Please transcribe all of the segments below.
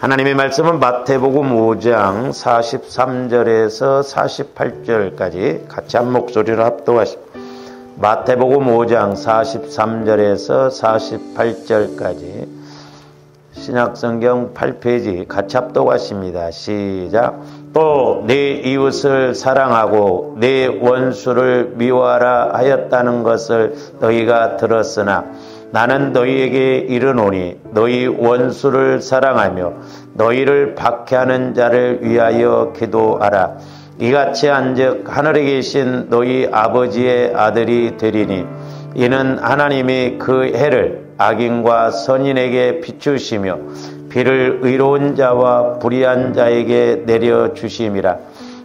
하나님의 말씀은 마태복음 5장 43절에서 48절까지 같이 한 목소리로 합독하십니다. 마태복음 5장 43절에서 48절까지 신약성경 8페이지 같이 합독하십니다. 시작. 또 내 이웃을 사랑하고 내 원수를 미워하라 하였다는 것을 너희가 들었으나 나는 너희에게 이르노니 너희 원수를 사랑하며 너희를 박해하는 자를 위하여 기도하라. 이같이 한즉 하늘에 계신 너희 아버지의 아들이 되리니 이는 하나님이 그 해를 악인과 선인에게 비추시며 비를 의로운 자와 불의한 자에게 내려주심이라.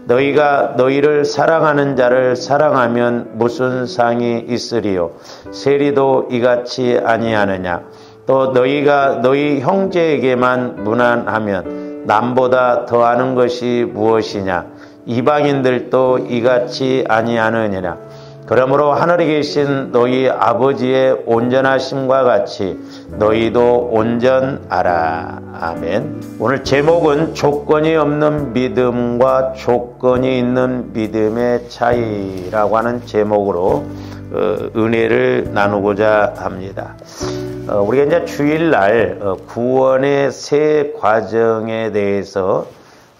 너희가 너희를 사랑하는 자를 사랑하면 무슨 상이 있으리요? 세리도 이같이 아니하느냐? 또 너희가 너희 형제에게만 무난하면 남보다 더하는 것이 무엇이냐? 이방인들도 이같이 아니하느니라. 그러므로 하늘에 계신 너희 아버지의 온전하심과 같이 너희도 온전하라. 아멘. 오늘 제목은 조건이 없는 믿음과 조건이 있는 믿음의 차이라고 하는 제목으로 은혜를 나누고자 합니다. 우리가 이제 주일날 구원의 세 과정에 대해서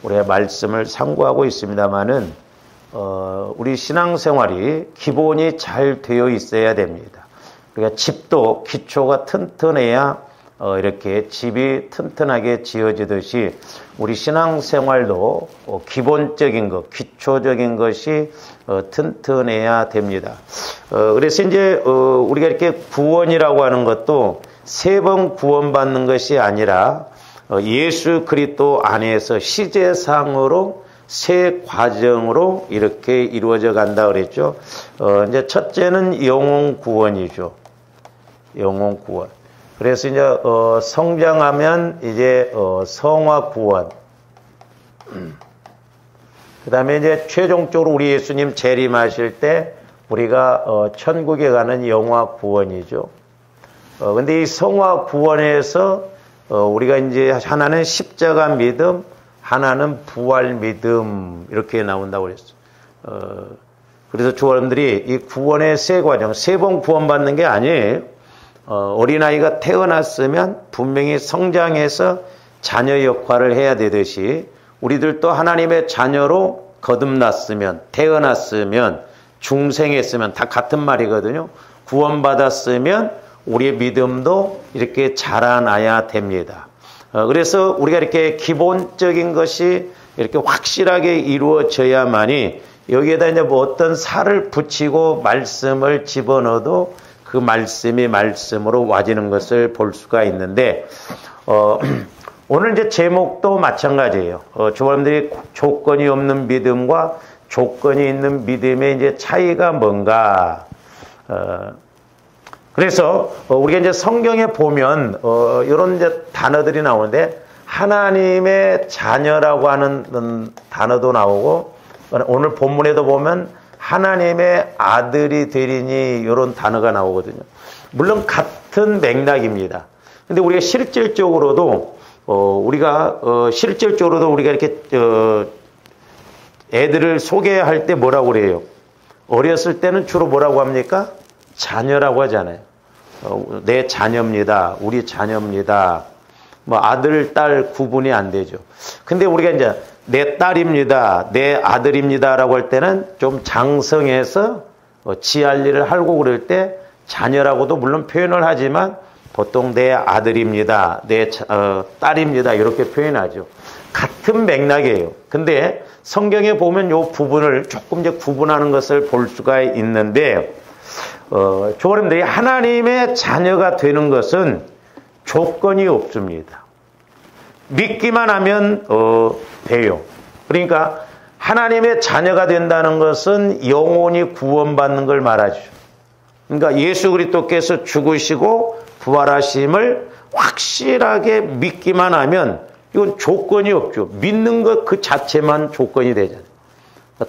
우리가 말씀을 상고하고 있습니다만은 우리 신앙생활이 기본이 잘 되어 있어야 됩니다. 그러니까 집도 기초가 튼튼해야 이렇게 집이 튼튼하게 지어지듯이 우리 신앙생활도 기본적인 것, 기초적인 것이 튼튼해야 됩니다. 그래서 이제 우리가 이렇게 구원이라고 하는 것도 세 번 구원받는 것이 아니라 예수 그리스도 안에서 시제상으로 세 과정으로 이렇게 이루어져 간다 그랬죠. 이제 첫째는 영혼 구원이죠. 영혼 구원. 그래서 이제 성장하면 이제 성화 구원. 그다음에 이제 최종적으로 우리 예수님 재림하실 때 우리가 천국에 가는 영화 구원이죠. 근데 이 성화 구원에서 우리가 이제 하나는 십자가 믿음, 하나는 부활 믿음 이렇게 나온다고 그랬어요. 그래서 주원들이 이 구원의 세 과정, 세 번 구원받는 게 아니에요. 어린아이가 태어났으면 분명히 성장해서 자녀 역할을 해야 되듯이 우리들도 하나님의 자녀로 거듭났으면, 태어났으면, 중생했으면 다 같은 말이거든요. 구원받았으면 우리의 믿음도 이렇게 자라나야 됩니다. 그래서 우리가 이렇게 기본적인 것이 이렇게 확실하게 이루어져야만이 여기에다 이제 뭐 어떤 살을 붙이고 말씀을 집어넣어도 그 말씀이 말씀으로 와지는 것을 볼 수가 있는데, 오늘 이제 제목도 마찬가지예요. 주님들이 조건이 없는 믿음과 조건이 있는 믿음의 이제 차이가 뭔가, 그래서 우리가 이제 성경에 보면 이런 이제 단어들이 나오는데 하나님의 자녀라고 하는 단어도 나오고 오늘 본문에도 보면 하나님의 아들이 되리니 이런 단어가 나오거든요. 물론 같은 맥락입니다. 근데 우리가 실질적으로도 우리가 이렇게 애들을 소개할 때 뭐라고 그래요? 어렸을 때는 주로 뭐라고 합니까? 자녀라고 하잖아요. 내 자녀입니다. 우리 자녀입니다. 뭐 아들, 딸 구분이 안 되죠. 근데 우리가 이제 내 딸입니다. 내 아들입니다라고 할 때는 좀 장성해서 지할 일을 하고 그럴 때 자녀라고도 물론 표현을 하지만 보통 내 아들입니다. 내 딸입니다. 이렇게 표현하죠. 같은 맥락이에요. 근데 성경에 보면 이 부분을 조금 이제 구분하는 것을 볼 수가 있는데, 조원님들이 하나님의 자녀가 되는 것은 조건이 없습니다. 믿기만 하면 돼요. 그러니까 하나님의 자녀가 된다는 것은 영혼이 구원받는 걸 말하죠. 그러니까 예수 그리스도께서 죽으시고 부활하심을 확실하게 믿기만 하면 이건 조건이 없죠. 믿는 것 그 자체만 조건이 되잖아요.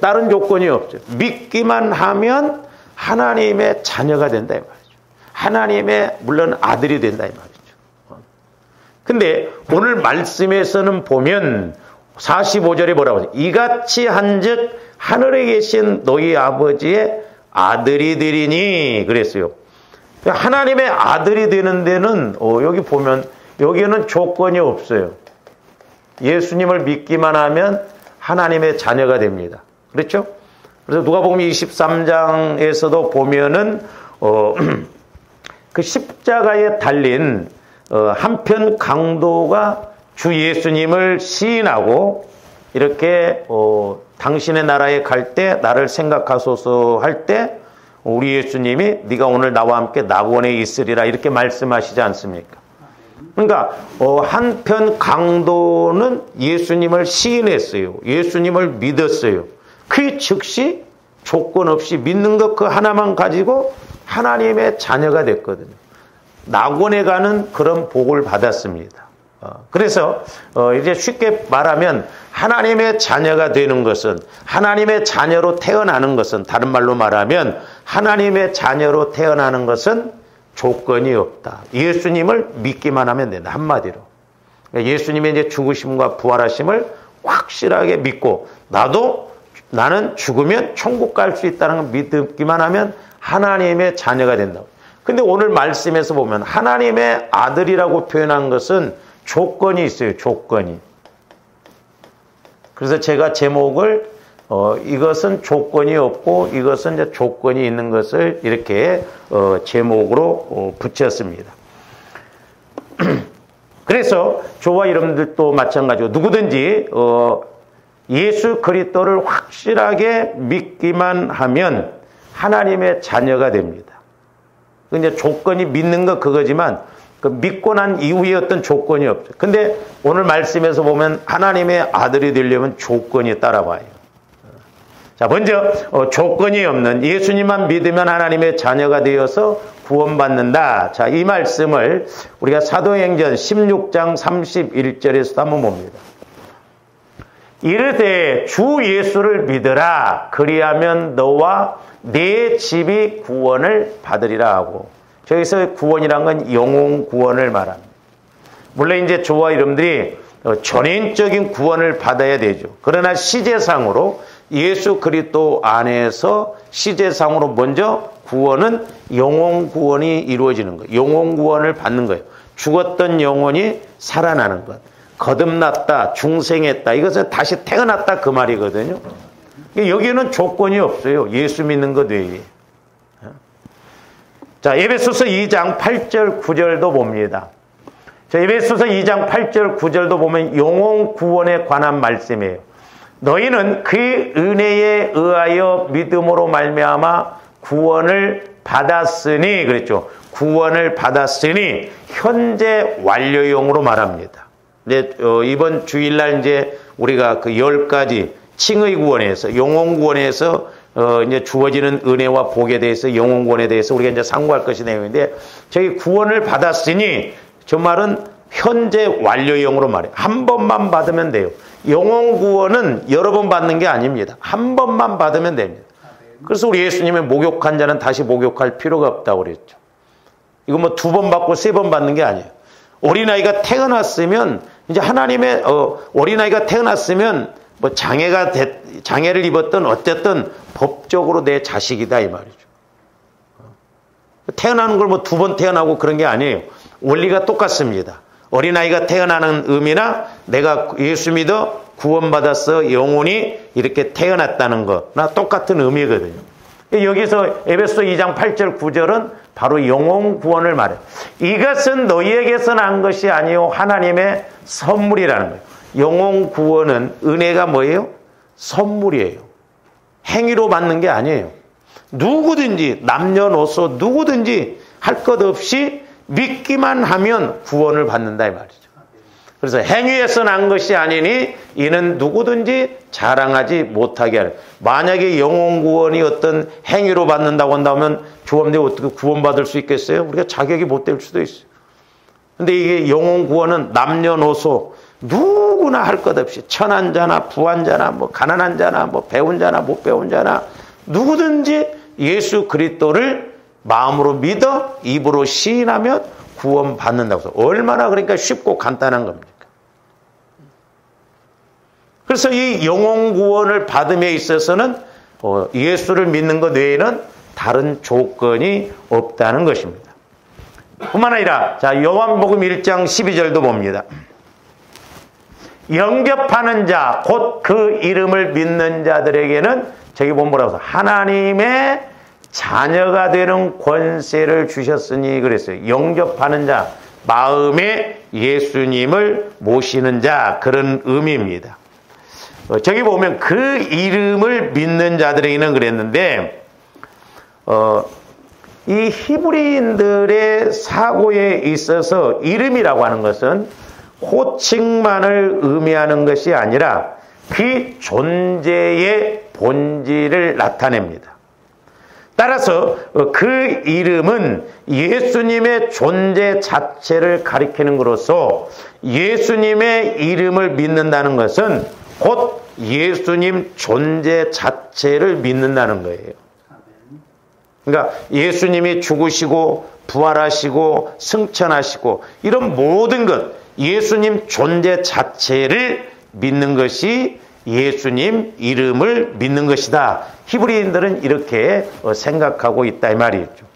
다른 조건이 없죠. 믿기만 하면 하나님의 자녀가 된다 이 말이죠. 하나님의 물론 아들이 된다 이 말이죠. 근데 오늘 말씀에서는 보면 45절에 뭐라고 하죠? 이같이 한즉 하늘에 계신 너희 아버지의 아들이 되리니 그랬어요. 하나님의 아들이 되는 데는 여기 보면 여기는 조건이 없어요. 예수님을 믿기만 하면 하나님의 자녀가 됩니다. 그렇죠? 그래서 누가복음 23장에서도 보면은 그 십자가에 달린 한편 강도가 주 예수님을 시인하고 이렇게 당신의 나라에 갈 때 나를 생각하소서 할 때 우리 예수님이 네가 오늘 나와 함께 낙원에 있으리라 이렇게 말씀하시지 않습니까? 그러니까 한편 강도는 예수님을 시인했어요. 예수님을 믿었어요. 그 즉시 조건 없이 믿는 것 그 하나만 가지고 하나님의 자녀가 됐거든요. 낙원에 가는 그런 복을 받았습니다. 그래서 이제 쉽게 말하면 하나님의 자녀가 되는 것은 하나님의 자녀로 태어나는 것은 다른 말로 말하면 하나님의 자녀로 태어나는 것은 조건이 없다. 예수님을 믿기만 하면 된다. 한마디로. 예수님의 이제 죽으심과 부활하심을 확실하게 믿고 나는 죽으면 천국 갈 수 있다는 걸 믿기만 하면 하나님의 자녀가 된다고. 근데 오늘 말씀에서 보면 하나님의 아들이라고 표현한 것은 조건이 있어요. 조건이. 그래서 제가 제목을 이것은 조건이 없고 이것은 이제 조건이 있는 것을 이렇게 제목으로 붙였습니다. 그래서 저와 여러분들도 마찬가지고 누구든지 예수 그리스도를 확실하게 믿기만 하면 하나님의 자녀가 됩니다. 이제 조건이 믿는 거 그거지만 그 믿고 난 이후에 어떤 조건이 없죠. 근데 오늘 말씀에서 보면 하나님의 아들이 되려면 조건이 따라와요. 자, 먼저 조건이 없는 예수님만 믿으면 하나님의 자녀가 되어서 구원받는다. 자, 이 말씀을 우리가 사도행전 16장 31절에서도 한번 봅니다. 이르되 주 예수를 믿으라. 그리하면 너와 내 집이 구원을 받으리라 하고, 저기서 구원이란 건 영혼 구원을 말합니다. 물론 이제 저와 여러분들이 전인적인 구원을 받아야 되죠. 그러나 시제상으로 예수 그리스도 안에서 시제상으로 먼저 구원은 영혼 구원이 이루어지는 거예요. 영혼 구원을 받는 거예요. 죽었던 영혼이 살아나는 것. 거듭났다, 중생했다. 이것은 다시 태어났다 그 말이거든요. 여기는 조건이 없어요. 예수 믿는 것 외에. 자, 에베소서 2장 8절 9절도 봅니다. 자, 에베소서 2장 8절 9절도 보면 영혼 구원에 관한 말씀이에요. 너희는 그 은혜에 의하여 믿음으로 말미암아 구원을 받았으니, 그랬죠. 구원을 받았으니 현재 완료형으로 말합니다. 네, 이번 주일날 이제 우리가 그 10가지 칭의 구원에서 영혼 구원에서 이제 주어지는 은혜와 복에 대해서 영혼 구원에 대해서 우리가 이제 상고할 것이 내용인데, 저희 구원을 받았으니 저 말은 현재 완료형으로 말해요. 한 번만 받으면 돼요. 영혼 구원은 여러 번 받는 게 아닙니다. 한 번만 받으면 됩니다. 그래서 우리 예수님의 목욕한 자는 다시 목욕할 필요가 없다고 그랬죠. 이거 뭐 2번 받고 3번 받는 게 아니에요. 어린아이가 태어났으면 이제 하나님의 어린아이가 태어났으면 뭐 장애를 입었든 어쨌든 법적으로 내 자식이다 이 말이죠. 태어나는 걸 뭐 2번 태어나고 그런 게 아니에요. 원리가 똑같습니다. 어린아이가 태어나는 의미나 내가 예수 믿어 구원받았어 영혼이 이렇게 태어났다는 거나 똑같은 의미거든요. 여기서 에베소 2장 8절 9절은 바로 영혼 구원을 말해요. 이것은 너희에게서 난 것이 아니요 하나님의 선물이라는 거예요. 영혼 구원은 은혜가 뭐예요? 선물이에요. 행위로 받는 게 아니에요. 누구든지 남녀노소 누구든지 할 것 없이 믿기만 하면 구원을 받는다 이 말이죠. 그래서 행위에서 난 것이 아니니 이는 누구든지 자랑하지 못하게 하는. 만약에 영혼 구원이 어떤 행위로 받는다고 한다면 조합내가 어떻게 구원받을 수 있겠어요? 우리가 자격이 못 될 수도 있어요. 근데 이게 영혼 구원은 남녀노소 누구나 할 것 없이 천한 자나 부한 자나 뭐 가난한 자나 뭐 배운 자나 못 배운 자나 누구든지 예수 그리스도를 마음으로 믿어 입으로 시인하면 구원 받는다고 해서 얼마나 그러니까 쉽고 간단한 겁니까? 그래서 이 영혼 구원을 받음에 있어서는 예수를 믿는 것 외에는 다른 조건이 없다는 것입니다. 뿐만 아니라 자 요한복음 1장 12절도 봅니다. 영접하는 자 곧 그 이름을 믿는 자들에게는 저기 보면 뭐라고 해서 하나님의 자녀가 되는 권세를 주셨으니 그랬어요. 영접하는 자, 마음에 예수님을 모시는 자, 그런 의미입니다. 저기 보면 그 이름을 믿는 자들에게는 그랬는데 이 히브리인들의 사고에 있어서 이름이라고 하는 것은 호칭만을 의미하는 것이 아니라 그 존재의 본질을 나타냅니다. 따라서 그 이름은 예수님의 존재 자체를 가리키는 것으로서 예수님의 이름을 믿는다는 것은 곧 예수님 존재 자체를 믿는다는 거예요. 그러니까 예수님이 죽으시고 부활하시고 승천하시고 이런 모든 것, 예수님 존재 자체를 믿는 것이 예수님 이름을 믿는 것이다. 히브리인들은 이렇게 생각하고 있다 이 말이죠.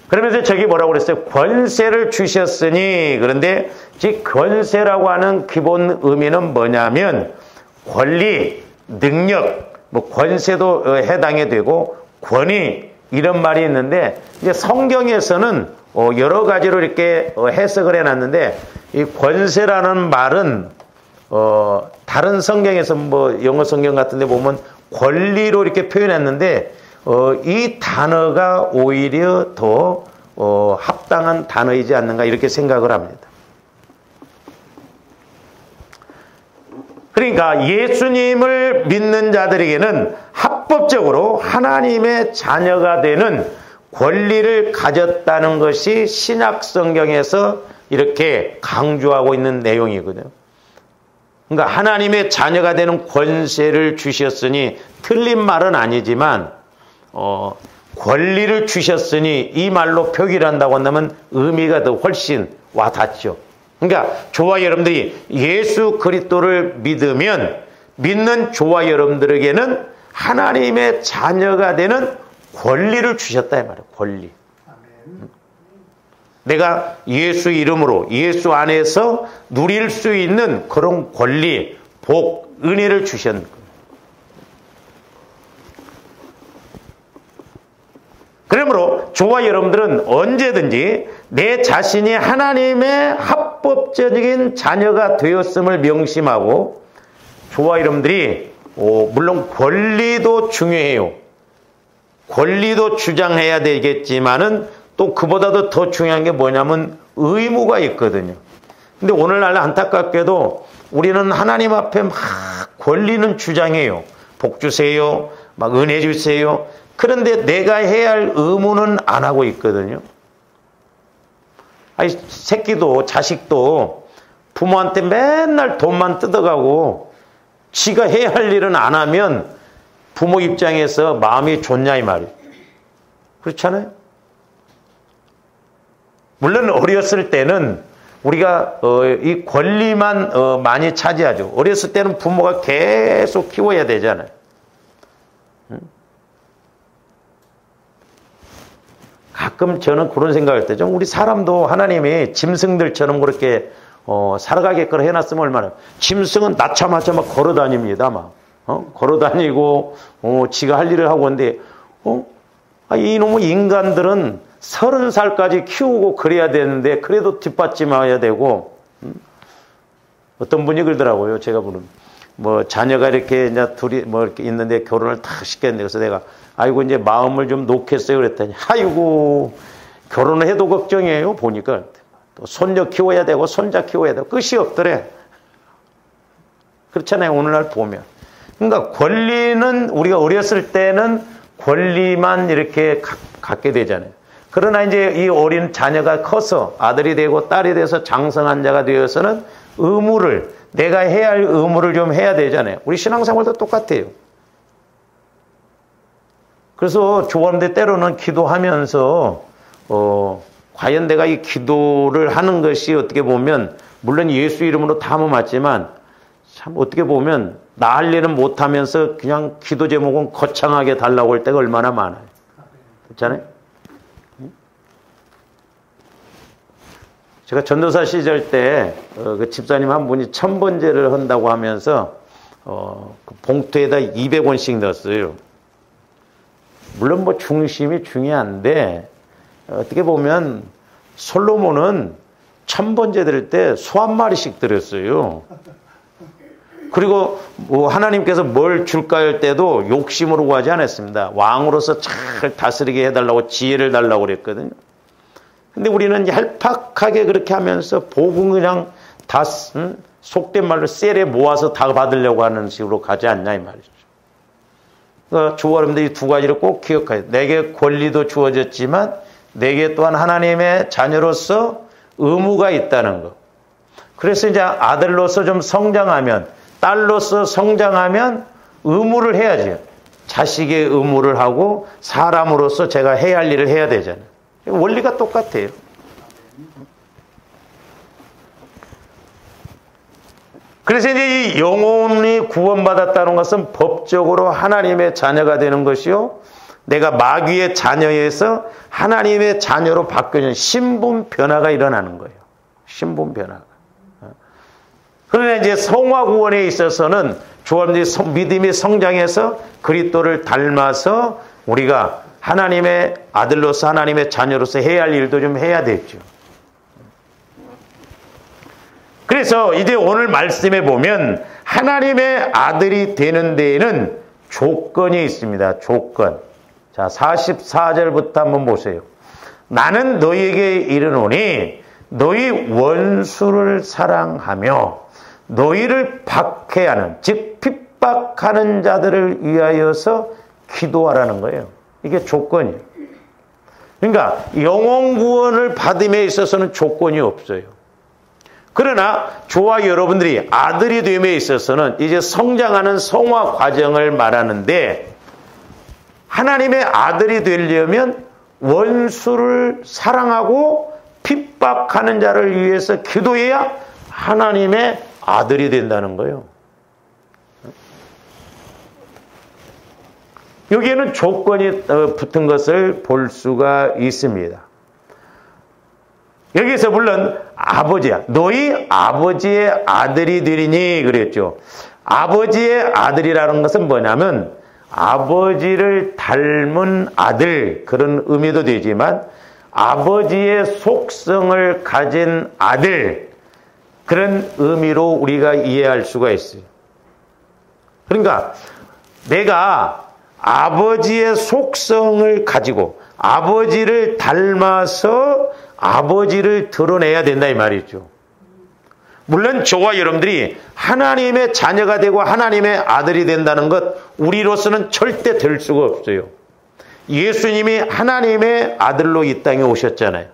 그러면서 저기 뭐라고 그랬어요? 권세를 주셨으니. 그런데 즉 권세라고 하는 기본 의미는 뭐냐면 권리, 능력, 뭐 권세도 해당이 되고 권위 이런 말이 있는데 이제 성경에서는 여러 가지로 이렇게 해석을 해놨는데 이 권세라는 말은 다른 성경에서 뭐 영어 성경 같은 데 보면 권리로 이렇게 표현했는데 이 단어가 오히려 더 합당한 단어이지 않는가 이렇게 생각을 합니다. 그러니까 예수님을 믿는 자들에게는 합법적으로 하나님의 자녀가 되는 권리를 가졌다는 것이 신약 성경에서 이렇게 강조하고 있는 내용이거든요. 그러니까 하나님의 자녀가 되는 권세를 주셨으니 틀린 말은 아니지만 권리를 주셨으니 이 말로 표기를 한다고 한다면 의미가 더 훨씬 와닿죠. 그러니까 저와 여러분들이 예수 그리스도를 믿으면 믿는 저와 여러분들에게는 하나님의 자녀가 되는 권리를 주셨다 이 말이에요. 권리. 내가 예수 이름으로 예수 안에서 누릴 수 있는 그런 권리, 복, 은혜를 주셨는 거예요. 그러므로 저와 여러분들은 언제든지 내 자신이 하나님의 합법적인 자녀가 되었음을 명심하고 저와 여러분들이 물론 권리도 중요해요. 권리도 주장해야 되겠지만은 또 그보다도 더 중요한 게 뭐냐면 의무가 있거든요. 근데 오늘날 안타깝게도 우리는 하나님 앞에 막 권리는 주장해요. 복 주세요. 막 은혜 주세요. 그런데 내가 해야 할 의무는 안 하고 있거든요. 아니, 새끼도 자식도 부모한테 맨날 돈만 뜯어가고 지가 해야 할 일은 안 하면 부모 입장에서 마음이 좋냐 이 말이에요. 그렇잖아요. 물론 어렸을 때는 우리가 이 권리만 많이 차지하죠. 어렸을 때는 부모가 계속 키워야 되잖아요. 가끔 저는 그런 생각할 때 좀 우리 사람도 하나님이 짐승들처럼 그렇게 살아가게끔 해놨으면 얼마나. 짐승은 낳자마자 막 걸어다닙니다. 막 걸어다니고 지가 할 일을 하고 있는데 이놈의 인간들은 30살까지 키우고 그래야 되는데 그래도 뒷받침해야 되고. 어떤 분이 그러더라고요. 제가 보는 뭐 자녀가 이렇게 이제 둘이 뭐 이렇게 있는데 결혼을 다 시켰는데 그래서 내가 아이고 이제 마음을 좀 놓겠어요 그랬더니 아이고 결혼을 해도 걱정이에요. 보니까 또 손녀 키워야 되고 손자 키워야 되고 끝이 없더래. 그렇잖아요. 오늘날 보면. 그러니까 권리는 우리가 어렸을 때는 권리만 이렇게 갖게 되잖아요. 그러나 이제 이 어린 자녀가 커서 아들이 되고 딸이 돼서 장성한 자가 되어서는 의무를 내가 해야 할 의무를 좀 해야 되잖아요. 우리 신앙생활도 똑같아요. 그래서 좋아하는데 때로는 기도하면서 과연 내가 이 기도를 하는 것이 어떻게 보면 물론 예수 이름으로 다 하면 맞지만 참 어떻게 보면 나 할 일은 못하면서 그냥 기도 제목은 거창하게 달라고 할 때가 얼마나 많아요. 그렇잖아요? 제가 전도사 시절 때 그 집사님 한 분이 천번제를 한다고 하면서 그 봉투에다 200원씩 넣었어요. 물론 뭐 중심이 중요한데 어떻게 보면 솔로몬은 1000번제 드릴 때 소 한 마리씩 드렸어요. 그리고 뭐 하나님께서 뭘 줄까 할 때도 욕심으로 구하지 않았습니다. 왕으로서 잘 다스리게 해달라고 지혜를 달라고 그랬거든요. 근데 우리는 얄팍하게 그렇게 하면서 복음 그냥 다 속된 말로 셀에 모아서 다 받으려고 하는 식으로 가지 않냐 이 말이죠. 그러니까 주와 여러분들이 이 두 가지를 꼭 기억해야 돼요. 내게 권리도 주어졌지만 내게 또한 하나님의 자녀로서 의무가 있다는 거. 그래서 이제 아들로서 좀 성장하면 딸로서 성장하면 의무를 해야죠. 자식의 의무를 하고 사람으로서 제가 해야 할 일을 해야 되잖아요. 원리가 똑같아요. 그래서 이제 이 영혼이 구원받았다는 것은 법적으로 하나님의 자녀가 되는 것이요. 내가 마귀의 자녀에서 하나님의 자녀로 바뀌는 신분 변화가 일어나는 거예요. 신분 변화가. 그러나 이제 성화 구원에 있어서는 조합들이 믿음이 성장해서 그리스도를 닮아서 우리가 하나님의 아들로서 하나님의 자녀로서 해야 할 일도 좀 해야 되죠. 그래서 이제 오늘 말씀에 보면 하나님의 아들이 되는 데에는 조건이 있습니다. 조건. 자, 44절부터 한번 보세요. 나는 너희에게 이르노니 너희 원수를 사랑하며 너희를 박해하는 즉 핍박하는 자들을 위하여서 기도하라는 거예요. 이게 조건이에요. 그러니까 영혼 구원을 받음에 있어서는 조건이 없어요. 그러나 저와 여러분들이 아들이 됨에 있어서는 이제 성장하는 성화 과정을 말하는데 하나님의 아들이 되려면 원수를 사랑하고 핍박하는 자를 위해서 기도해야 하나님의 아들이 된다는 거예요. 여기에는 조건이 붙은 것을 볼 수가 있습니다. 여기서 물론 아버지야. 너희 아버지의 아들이 되리니 그랬죠. 아버지의 아들이라는 것은 뭐냐면 아버지를 닮은 아들 그런 의미도 되지만 아버지의 속성을 가진 아들 그런 의미로 우리가 이해할 수가 있어요. 그러니까 내가 아버지의 속성을 가지고 아버지를 닮아서 아버지를 드러내야 된다 이 말이죠. 물론 저와 여러분들이 하나님의 자녀가 되고 하나님의 아들이 된다는 것 우리로서는 절대 될 수가 없어요. 예수님이 하나님의 아들로 이 땅에 오셨잖아요.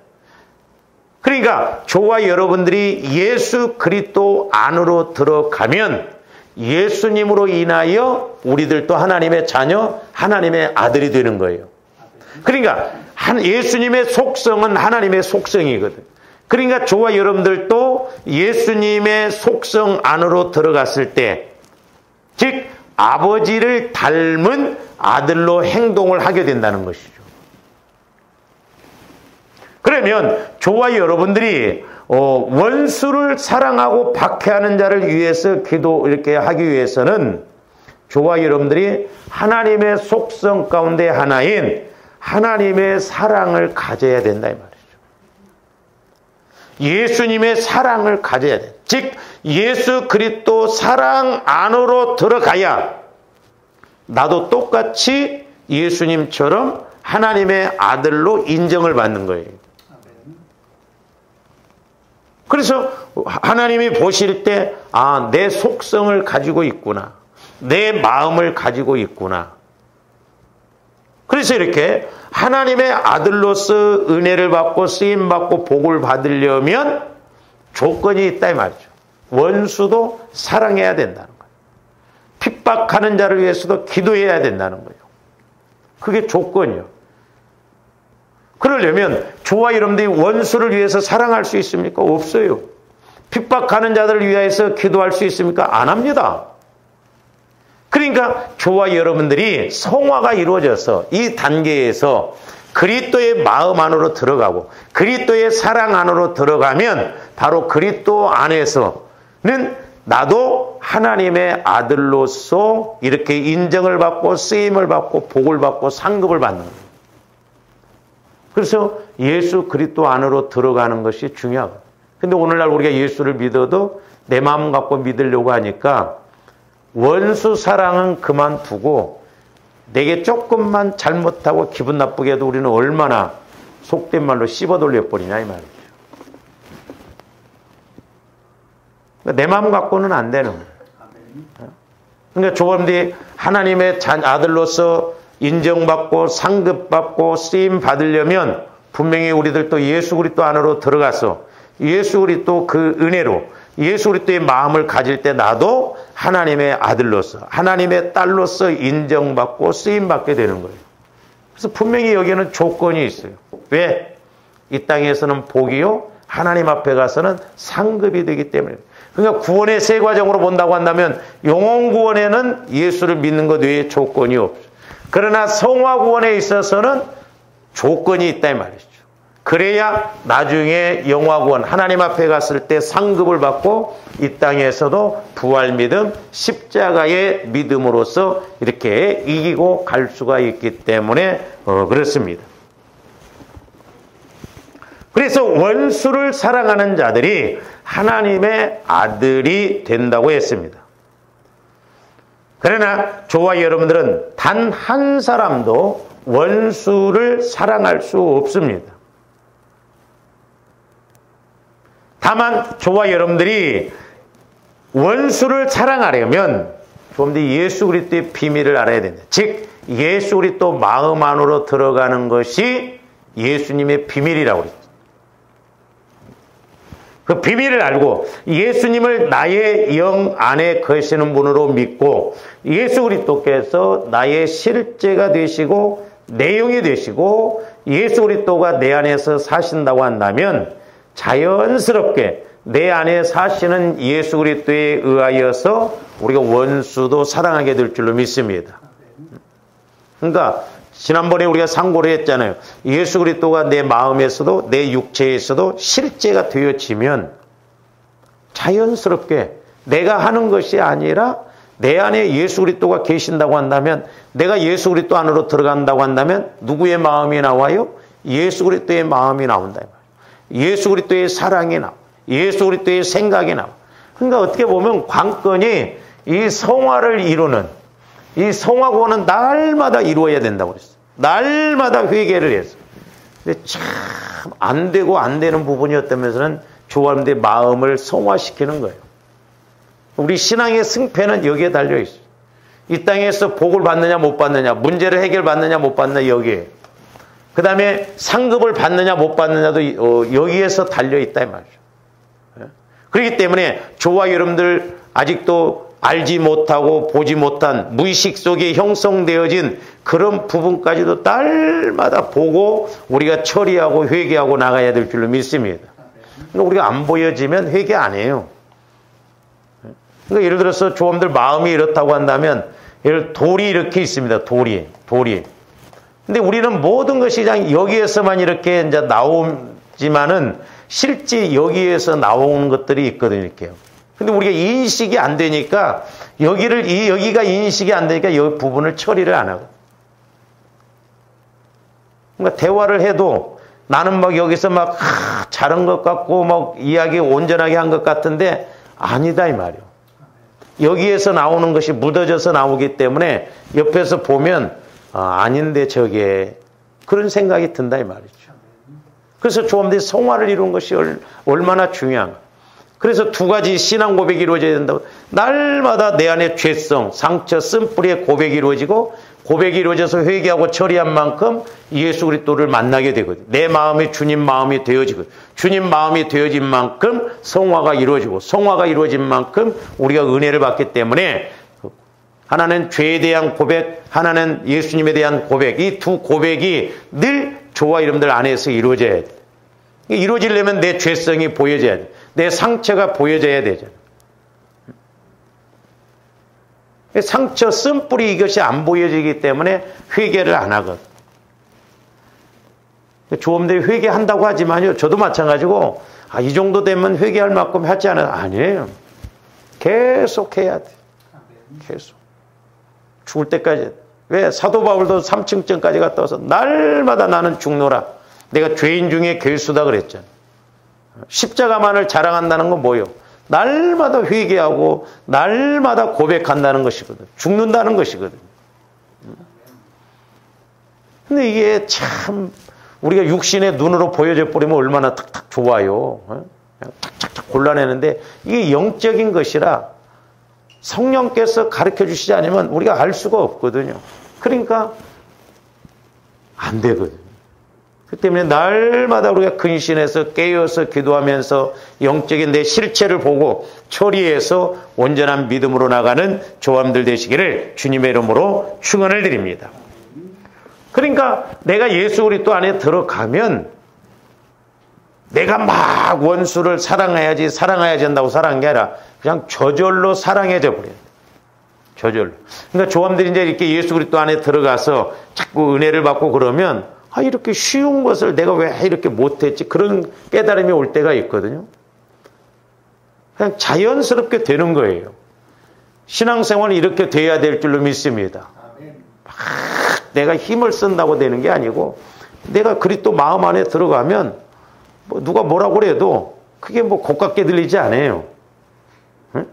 그러니까 저와 여러분들이 예수 그리스도 안으로 들어가면 예수님으로 인하여 우리들도 하나님의 자녀, 하나님의 아들이 되는 거예요. 그러니까 예수님의 속성은 하나님의 속성이거든. 그러니까 저와 여러분들도 예수님의 속성 안으로 들어갔을 때, 즉 아버지를 닮은 아들로 행동을 하게 된다는 것이죠. 그러면 저와 여러분들이 원수를 사랑하고 박해하는 자를 위해서 기도 이렇게 하기 위해서는 저와 여러분들이 하나님의 속성 가운데 하나인 하나님의 사랑을 가져야 된다 이 말이죠. 예수님의 사랑을 가져야 돼. 즉 예수 그리스도 사랑 안으로 들어가야 나도 똑같이 예수님처럼 하나님의 아들로 인정을 받는 거예요. 그래서 하나님이 보실 때 아, 내 속성을 가지고 있구나. 내 마음을 가지고 있구나. 그래서 이렇게 하나님의 아들로서 은혜를 받고 쓰임받고 복을 받으려면 조건이 있다 이 말이죠. 원수도 사랑해야 된다는 거예요. 핍박하는 자를 위해서도 기도해야 된다는 거예요. 그게 조건이요. 그러려면 저와 여러분들이 원수를 위해서 사랑할 수 있습니까? 없어요. 핍박하는 자들을 위해서 기도할 수 있습니까? 안 합니다. 그러니까 저와 여러분들이 성화가 이루어져서 이 단계에서 그리스도의 마음 안으로 들어가고 그리스도의 사랑 안으로 들어가면 바로 그리스도 안에서는 나도 하나님의 아들로서 이렇게 인정을 받고 쓰임을 받고 복을 받고 상급을 받는 거예요. 그래서 예수 그리스도 안으로 들어가는 것이 중요하거든요. 근데 오늘날 우리가 예수를 믿어도 내 마음 갖고 믿으려고 하니까 원수 사랑은 그만두고 내게 조금만 잘못하고 기분 나쁘게 해도 우리는 얼마나 속된 말로 씹어 돌려버리냐 이 말이죠. 내 마음 갖고는 안 되는 거예요. 그러니까 조금들이 하나님의 아들로서 인정받고 상급받고 쓰임 받으려면 분명히 우리들도 예수 그리스도 안으로 들어가서 예수 그리스도 그 은혜로 예수 그리스도의 마음을 가질 때 나도 하나님의 아들로서 하나님의 딸로서 인정받고 쓰임받게 되는 거예요. 그래서 분명히 여기에는 조건이 있어요. 왜? 이 땅에서는 복이요 하나님 앞에 가서는 상급이 되기 때문에. 그러니까 구원의 세 과정으로 본다고 한다면 영혼 구원에는 예수를 믿는 것 외에 조건이 없어요. 그러나 성화 구원에 있어서는 조건이 있다 이 말이죠. 그래야 나중에 영화 구원 하나님 앞에 갔을 때 상급을 받고 이 땅에서도 부활 믿음 십자가의 믿음으로써 이렇게 이기고 갈 수가 있기 때문에 그렇습니다. 그래서 원수를 사랑하는 자들이 하나님의 아들이 된다고 했습니다. 그러나 저와 여러분들은 단 한 사람도 원수를 사랑할 수 없습니다. 다만 저와 여러분들이 원수를 사랑하려면 좀 더 예수 그리스도의 비밀을 알아야 된다. 즉 예수 그리스도 마음 안으로 들어가는 것이 예수님의 비밀이라고 그랬죠. 그 비밀을 알고 예수님을 나의 영 안에 거시는 분으로 믿고 예수 그리스도께서 나의 실제가 되시고 내용이 되시고 예수 그리스도가 내 안에서 사신다고 한다면 자연스럽게 내 안에 사시는 예수 그리스도에 의하여서 우리가 원수도 사랑하게 될 줄로 믿습니다. 그러니까 지난번에 우리가 상고를 했잖아요. 예수 그리스도가 내 마음에서도 내 육체에서도 실제가 되어지면 자연스럽게 내가 하는 것이 아니라 내 안에 예수 그리스도가 계신다고 한다면 내가 예수 그리스도 안으로 들어간다고 한다면 누구의 마음이 나와요? 예수 그리스도의 마음이 나온다. 예수 그리스도의 사랑이 나와. 예수 그리스도의 생각이 나와. 그러니까 어떻게 보면 관건이 이 성화를 이루는 이 성화 구원은 날마다 이루어야 된다고 그랬어요. 날마다 회개를 했어요. 근데 참 안 되고 안 되는 부분이었다면서는 조화님들의 마음을 성화시키는 거예요. 우리 신앙의 승패는 여기에 달려있어요. 이 땅에서 복을 받느냐 못 받느냐, 문제를 해결받느냐 못 받느냐 여기에. 그 다음에 상급을 받느냐 못 받느냐도 여기에서 달려있다 이 말이죠. 그렇기 때문에 저와 여러분들 아직도 알지 못하고 보지 못한 무의식 속에 형성되어진 그런 부분까지도 날마다 보고 우리가 처리하고 회개하고 나가야 될 줄로 믿습니다. 우리가 안 보여지면 회개 안 해요. 그러니까 예를 들어서 조원들 마음이 이렇다고 한다면 돌이 이렇게 있습니다. 돌이. 근데 우리는 모든 것이 그냥 여기에서만 이렇게 이제 나오지만은 실제 여기에서 나오는 것들이 있거든요. 이렇게요. 근데 우리가 인식이 안 되니까 여기가 인식이 안 되니까 여기 부분을 처리를 안 하고. 그러니까 대화를 해도 나는 막 여기서 막 잘한 것 같고 막 이야기 온전하게 한 것 같은데 아니다 이 말이요. 여기에서 나오는 것이 묻어져서 나오기 때문에 옆에서 보면 아닌데 저게 그런 생각이 든다 이 말이죠. 그래서 조금들이 성화를 이루는 것이 얼마나 중요한가. 그래서 두 가지 신앙 고백이 이루어져야 된다고. 날마다 내 안에 죄성, 상처, 쓴뿌리의 고백이 이루어지고 고백이 이루어져서 회개하고 처리한 만큼 예수 그리스도를 만나게 되거든요. 내 마음이 주님 마음이 되어지고 주님 마음이 되어진 만큼 성화가 이루어지고 성화가 이루어진 만큼 우리가 은혜를 받기 때문에 하나는 죄에 대한 고백, 하나는 예수님에 대한 고백. 이 두 고백이 늘 저와 여러분들 안에서 이루어져야 돼. 이루어지려면 내 죄성이 보여져야 돼. 내 상처가 보여져야 되잖아. 상처, 쓴뿌리 이것이 안 보여지기 때문에 회개를 안 하거든. 조험들이 회개한다고 하지만요, 저도 마찬가지고, 이 정도 되면 회개할 만큼 하지 않아요. 아니에요. 계속 해야 돼. 계속. 죽을 때까지. 왜? 사도 바울도 3층전까지 갔다 와서 날마다 나는 죽노라. 내가 죄인 중에 괴수다 그랬잖아. 십자가만을 자랑한다는 건 뭐예요? 날마다 회개하고 날마다 고백한다는 것이거든. 죽는다는 것이거든. 근데 이게 참 우리가 육신의 눈으로 보여져 버리면 얼마나 탁탁 좋아요. 그냥 탁탁탁 골라내는데 이게 영적인 것이라 성령께서 가르쳐 주시지 않으면 우리가 알 수가 없거든요. 그러니까 안 되거든요. 그 때문에 날마다 우리가 근신해서 깨어서 기도하면서 영적인 내 실체를 보고 처리해서 온전한 믿음으로 나가는 조함들 되시기를 주님의 이름으로 축원을 드립니다. 그러니까 내가 예수 그리스도 안에 들어가면 내가 막 원수를 사랑해야지 한다고 사랑한 게 아니라 그냥 저절로 사랑해져 버려요. 저절로. 그러니까 조함들이 이제 이렇게 예수 그리스도 안에 들어가서 자꾸 은혜를 받고 그러면 이렇게 쉬운 것을 내가 왜 이렇게 못했지? 그런 깨달음이 올 때가 있거든요. 그냥 자연스럽게 되는 거예요. 신앙생활은 이렇게 돼야 될 줄로 믿습니다. 막 내가 힘을 쓴다고 되는 게 아니고 내가 그리스도 마음 안에 들어가면 뭐 누가 뭐라고 그래도 그게 뭐 고깝게 들리지 않아요. 응?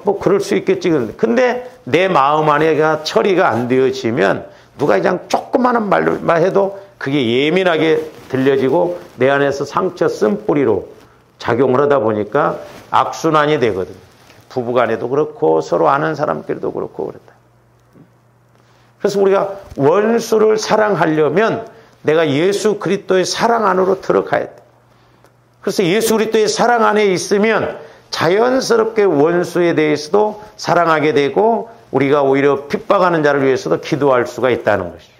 뭐 그럴 수 있겠지. 근데 내 마음 안에가 처리가 안 되어지면 누가 그냥 조그마한 말만 해도 그게 예민하게 들려지고 내 안에서 상처 쓴뿌리로 작용을 하다 보니까 악순환이 되거든요. 부부간에도 그렇고 서로 아는 사람끼리도 그렇고 그렇다. 그래서 우리가 원수를 사랑하려면 내가 예수 그리스도의 사랑 안으로 들어가야 돼. 그래서 예수 그리스도의 사랑 안에 있으면 자연스럽게 원수에 대해서도 사랑하게 되고 우리가 오히려 핍박하는 자를 위해서도 기도할 수가 있다는 것이죠.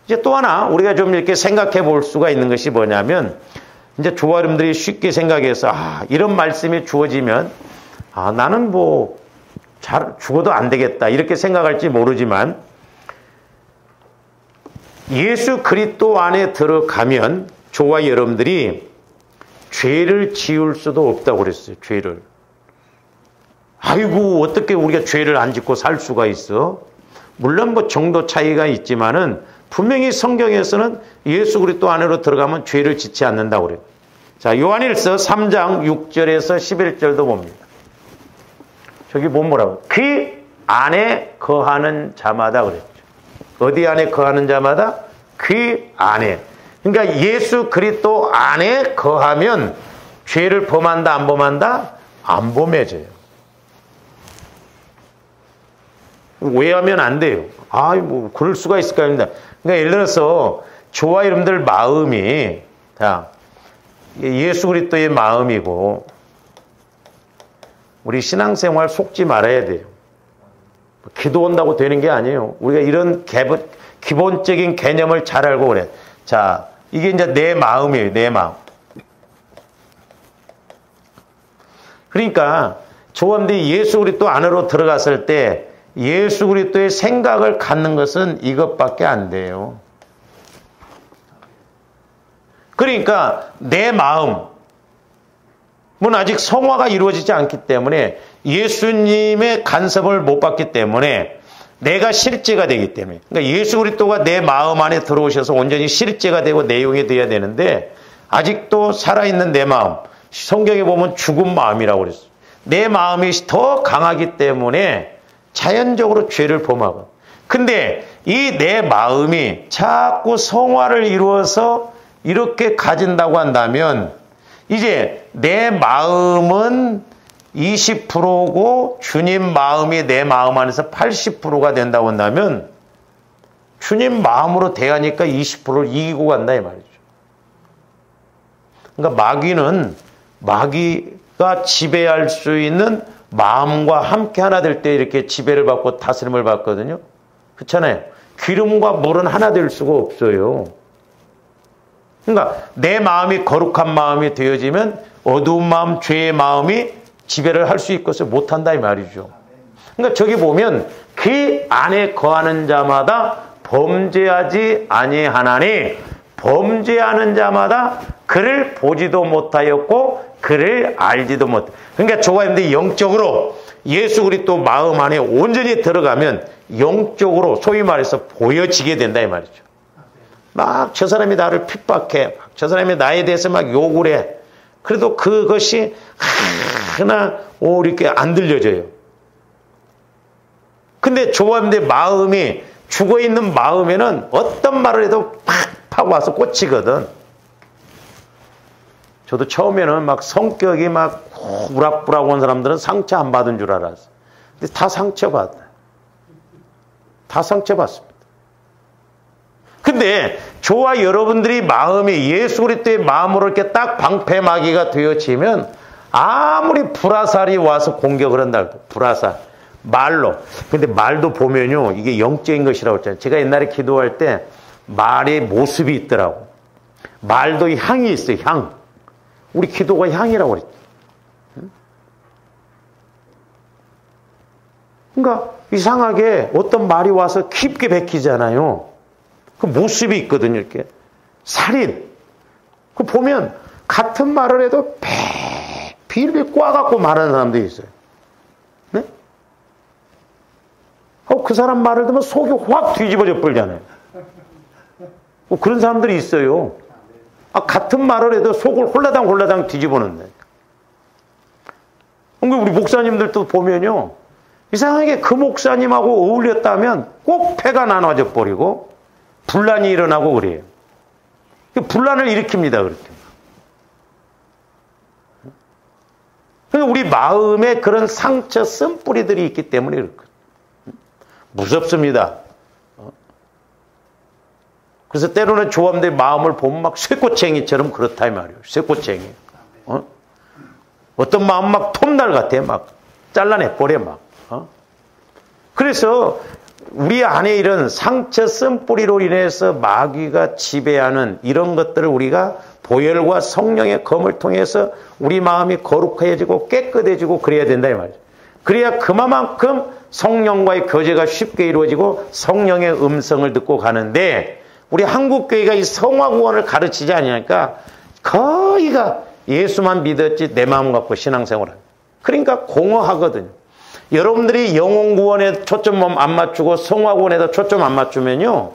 이제 또 하나 우리가 좀 이렇게 생각해 볼 수가 있는 것이 뭐냐면 이제 조아름들이 쉽게 생각해서 이런 말씀이 주어지면 나는 뭐 잘 죽어도 안 되겠다 이렇게 생각할지 모르지만 예수 그리스도 안에 들어가면 저와 여러분들이 죄를 지을 수도 없다고 그랬어요. 죄를. 아이고 어떻게 우리가 죄를 안 짓고 살 수가 있어? 물론 뭐 정도 차이가 있지만은 분명히 성경에서는 예수 그리스도 안으로 들어가면 죄를 짓지 않는다고 그래요. 자, 요한일서 3장 6절에서 11절도 봅니다. 저기 뭐라고? 그 안에 거하는 자마다 그랬죠. 어디 안에 거하는 자마다? 그 안에. 그러니까 예수 그리스도 안에 거하면 죄를 범한다 안 범한다? 안 범해져요. 오해하면 안 돼요. 뭐 그럴 수가 있을까 합니다. 그러니까 예를 들어서 저와 여러분들 마음이 예수 그리스도의 마음이고 우리 신앙생활 속지 말아야 돼요. 기도 온다고 되는 게 아니에요. 우리가 이런 기본적인 개념을 잘 알고 그래. 자, 이게 이제 내 마음이에요. 내 마음. 그러니까 조원들이 예수 그리스도 안으로 들어갔을 때 예수 그리스도의 생각을 갖는 것은 이것밖에 안 돼요. 그러니까 내 마음은 아직 성화가 이루어지지 않기 때문에 예수님의 간섭을 못 받기 때문에 내가 실제가 되기 때문에 그러니까 예수 그리스도가 내 마음 안에 들어오셔서 온전히 실제가 되고 내용이 되어야 되는데 아직도 살아있는 내 마음 성경에 보면 죽은 마음이라고 그랬어요. 내 마음이 더 강하기 때문에 자연적으로 죄를 범하고 근데 이 내 마음이 자꾸 성화를 이루어서 이렇게 가진다고 한다면 이제 내 마음은 20%고 주님 마음이 내 마음 안에서 80%가 된다고 한다면 주님 마음으로 대하니까 20%를 이기고 간다 이 말이죠. 그러니까 마귀가 지배할 수 있는 마음과 함께 하나 될 때 이렇게 지배를 받고 다스림을 받거든요. 그렇잖아요. 기름과 물은 하나 될 수가 없어요. 그러니까 내 마음이 거룩한 마음이 되어지면 어두운 마음, 죄의 마음이 지배를 할 수 있것을 못한다 이 말이죠. 그러니까 저기 보면 그 안에 거하는 자마다 범죄하지 아니하나니 범죄하는 자마다 그를 보지도 못하였고 그를 알지도 못. 그러니까 저와 여러분들이 영적으로 예수 그리스도 마음 안에 온전히 들어가면 영적으로 소위 말해서 보여지게 된다 이 말이죠. 막 저 사람이 나를 핍박해. 저 사람이 나에 대해서 막 욕을 해. 그래도 그것이 하나 이렇게 안 들려져요. 근데 저와 여러분들의 마음이 죽어있는 마음에는 어떤 말을 해도 팍 와서 꽂히거든. 저도 처음에는 막 성격이 막 우락부락 온 사람들은 상처 안 받은 줄 알았어. 근데 다 상처받아요. 다 상처받습니다. 근데 저와 여러분들이 마음이 예수 그리스도의 마음으로 이렇게 딱 방패막이가 되어지면 아무리 불화살이 와서 공격을 한다 해도 불화살, 말로. 근데 말도 보면요, 이게 영적인 것이라고 했잖아요. 제가 옛날에 기도할 때 말의 모습이 있더라고. 말도 향이 있어요, 향. 우리 기도가 향이라고 그랬죠. 그러니까 이상하게 어떤 말이 와서 깊게 베끼잖아요. 그 모습이 있거든요, 이렇게. 살인. 그 보면 같은 말을 해도 빌빌 꽈갖고 말하는 사람들이 있어요. 네? 그 사람 말을 들으면 속이 확 뒤집어져 버리잖아요. 그런 사람들이 있어요. 같은 말을 해도 속을 홀라당 뒤집어놓는다. 우리 목사님들도 보면요. 이상하게 그 목사님하고 어울렸다면 꼭 패가 나눠져 버리고 분란이 일어나고 그래요. 분란을 일으킵니다. 그렇게. 그러니까 우리 마음에 그런 상처 쓴뿌리들이 있기 때문에 그렇거든요. 무섭습니다. 그래서 때로는 조합들 마음을 보면 막 쇠꼬챙이처럼 그렇다 이 말이에요. 쇠꼬챙이. 어떤 마음 막 톱날 같아. 막 잘라내버려 막. 그래서 우리 안에 이런 상처 쓴뿌리로 인해서 마귀가 지배하는 이런 것들을 우리가 보혈과 성령의 검을 통해서 우리 마음이 거룩해지고 깨끗해지고 그래야 된다 이 말이죠. 그래야 그만큼 성령과의 교제가 쉽게 이루어지고 성령의 음성을 듣고 가는데 우리 한국교회가 이 성화구원을 가르치지 않으니까 거의가 예수만 믿었지 내 마음 갖고 신앙생활을 합니다. 그러니까 공허하거든요. 여러분들이 영혼구원에 초점 안 맞추고 성화구원에다 초점 안 맞추면요.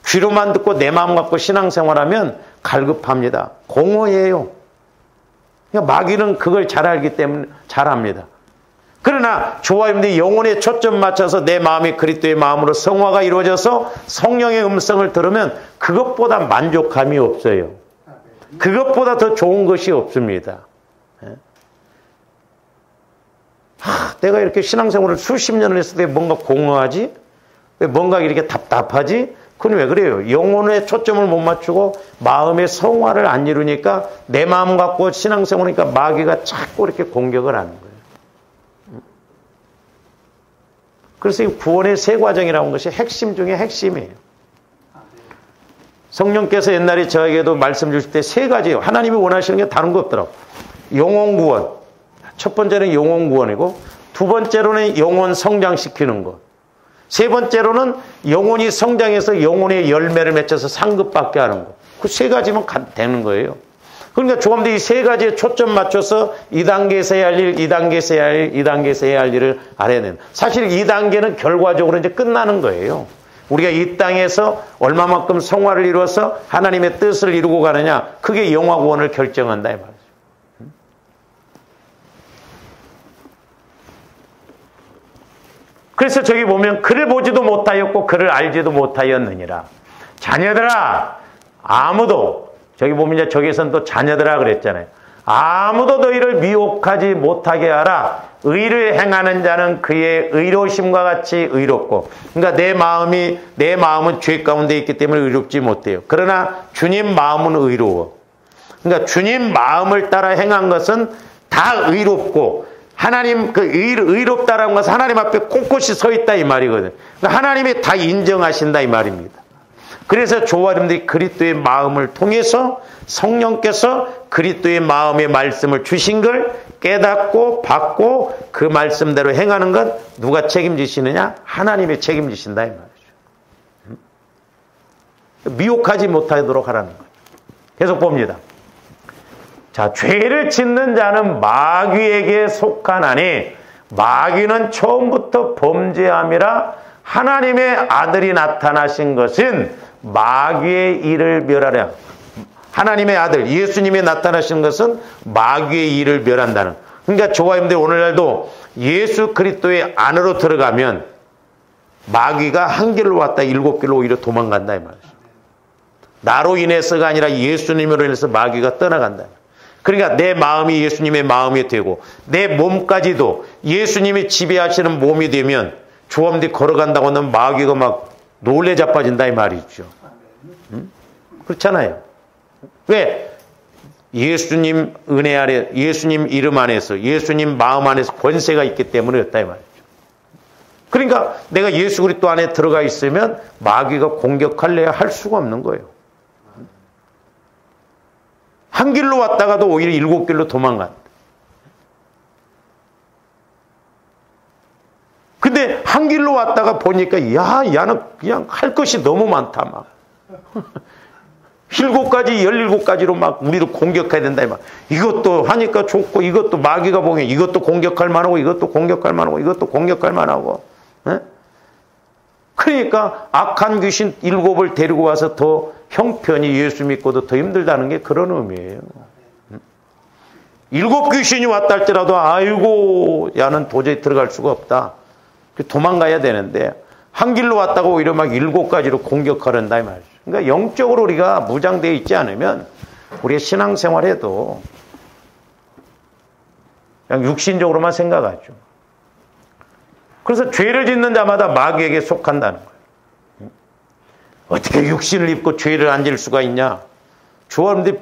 귀로만 듣고 내 마음 갖고 신앙생활하면 갈급합니다. 공허해요. 그러니까 마귀는 그걸 잘 알기 때문에 잘합니다. 그러나 저와 여러분들이 영혼에 초점 맞춰서 내 마음이 그리스도의 마음으로 성화가 이루어져서 성령의 음성을 들으면 그것보다 만족감이 없어요. 그것보다 더 좋은 것이 없습니다. 내가 이렇게 신앙생활을 수십 년을 했을 때 뭔가 공허하지? 왜 뭔가 이렇게 답답하지? 그건 왜 그래요? 영혼에 초점을 못 맞추고 마음의 성화를 안 이루니까 내 마음 갖고 신앙생활이니까 마귀가 자꾸 이렇게 공격을 하는 거예요. 그래서 이 구원의 세 과정이라는 것이 핵심 중에 핵심이에요. 성령께서 옛날에 저에게도 말씀 주실 때 세 가지예요. 하나님이 원하시는 게 다른 거 없더라고. 영혼 구원. 첫 번째는 영혼 구원이고 두 번째로는 영혼 성장시키는 것. 세 번째로는 영혼이 성장해서 영혼의 열매를 맺혀서 상급받게 하는 것. 그 세 가지면 되는 거예요. 그러니까 조감들 이 세 가지에 초점 맞춰서 2단계에서 해야 할 일, 2단계에서 해야 할 일, 2단계에서 해야 할 일을 알아야 되는. 사실 2단계는 결과적으로 이제 끝나는 거예요. 우리가 이 땅에서 얼마만큼 성화를 이루어서 하나님의 뜻을 이루고 가느냐. 그게 영화 구원을 결정한다 이 말이죠. 그래서 저기 보면 그를 보지도 못하였고 그를 알지도 못하였느니라. 자녀들아 아무도 저기 보면 이제 저기서는 또 자녀들아 그랬잖아요. 아무도 너희를 미혹하지 못하게 하라. 의를 행하는 자는 그의 의로우심과 같이 의롭고. 그러니까 내 마음은 죄 가운데 있기 때문에 의롭지 못해요. 그러나 주님 마음은 의로워. 그러니까 주님 마음을 따라 행한 것은 다 의롭고 하나님 그 의롭다라는 것은 하나님 앞에 꼿꼿이 서 있다 이 말이거든. 그러니까 하나님이 다 인정하신다 이 말입니다. 그래서 저와 여러분들이 그리스도의 마음을 통해서 성령께서 그리스도의 마음의 말씀을 주신 걸 깨닫고 받고 그 말씀대로 행하는 건 누가 책임지시느냐? 하나님이 책임지신다 이 말이죠. 미혹하지 못하도록 하라는 거예요. 계속 봅니다. 자, 죄를 짓는 자는 마귀에게 속하나니 마귀는 처음부터 범죄함이라 하나님의 아들이 나타나신 것은 마귀의 일을 멸하려. 하나님의 아들 예수님이 나타나신 것은 마귀의 일을 멸한다는. 그러니까 저와 여러분들 오늘날도 예수 그리스도의 안으로 들어가면 마귀가 한 길로 왔다 7길로 오히려 도망간다 이 말이죠. 나로 인해서가 아니라 예수님으로 인해서 마귀가 떠나간다. 그러니까 내 마음이 예수님의 마음이 되고 내 몸까지도 예수님이 지배하시는 몸이 되면 조함들이 걸어간다고 하면 마귀가 막 놀래 자빠진다 이 말이죠. 그렇잖아요. 왜? 예수님 은혜 아래, 예수님 이름 안에서, 예수님 마음 안에서 권세가 있기 때문에 그렇다 이 말이죠. 그러니까 내가 예수 그리스도 안에 들어가 있으면 마귀가 공격할래야 할 수가 없는 거예요. 한 길로 왔다가도 오히려 7길로 도망간다. 근데 한 길로 왔다가 보니까 야는 그냥 할 것이 너무 많다 막. 7가지 17가지로 막 우리를 공격해야 된다 막. 이것도 하니까 좋고 이것도 마귀가 보면 이것도 공격할 만하고 이것도 공격할 만하고 이것도 공격할 만하고. 에? 그러니까 악한 귀신 7을 데리고 와서 더 형편이 예수 믿고도 더 힘들다는 게 그런 의미예요. 7 귀신이 왔다 할지라도 아이고 야는 도저히 들어갈 수가 없다. 도망가야 되는데 한 길로 왔다가 오히려 막 7가지로 공격하란다 이 말이죠. 그러니까 영적으로 우리가 무장되어 있지 않으면 우리의 신앙생활에도 그냥 육신적으로만 생각하죠. 그래서 죄를 짓는 자마다 마귀에게 속한다는 거예요. 어떻게 육신을 입고 죄를 안 질 수가 있냐? 주어는데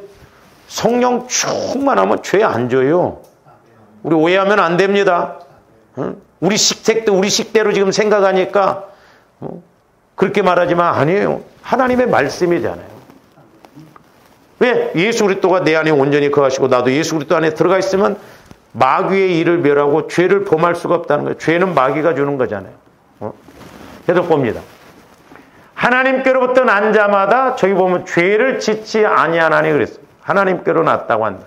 성령 충만하면 죄 안 져요. 우리 오해하면 안 됩니다. 우리 식택도 우리 식대로 지금 생각하니까 그렇게 말하지만 아니에요. 하나님의 말씀이잖아요. 왜? 예수 그리스도가 내 안에 온전히 거하시고 나도 예수 그리스도 안에 들어가 있으면 마귀의 일을 멸하고 죄를 범할 수가 없다는 거예요. 죄는 마귀가 주는 거잖아요. 계속 봅니다. 하나님께로부터 난 자마다 저기 보면 죄를 짓지 아니하나니 그랬어요. 하나님께로 났다고 한다.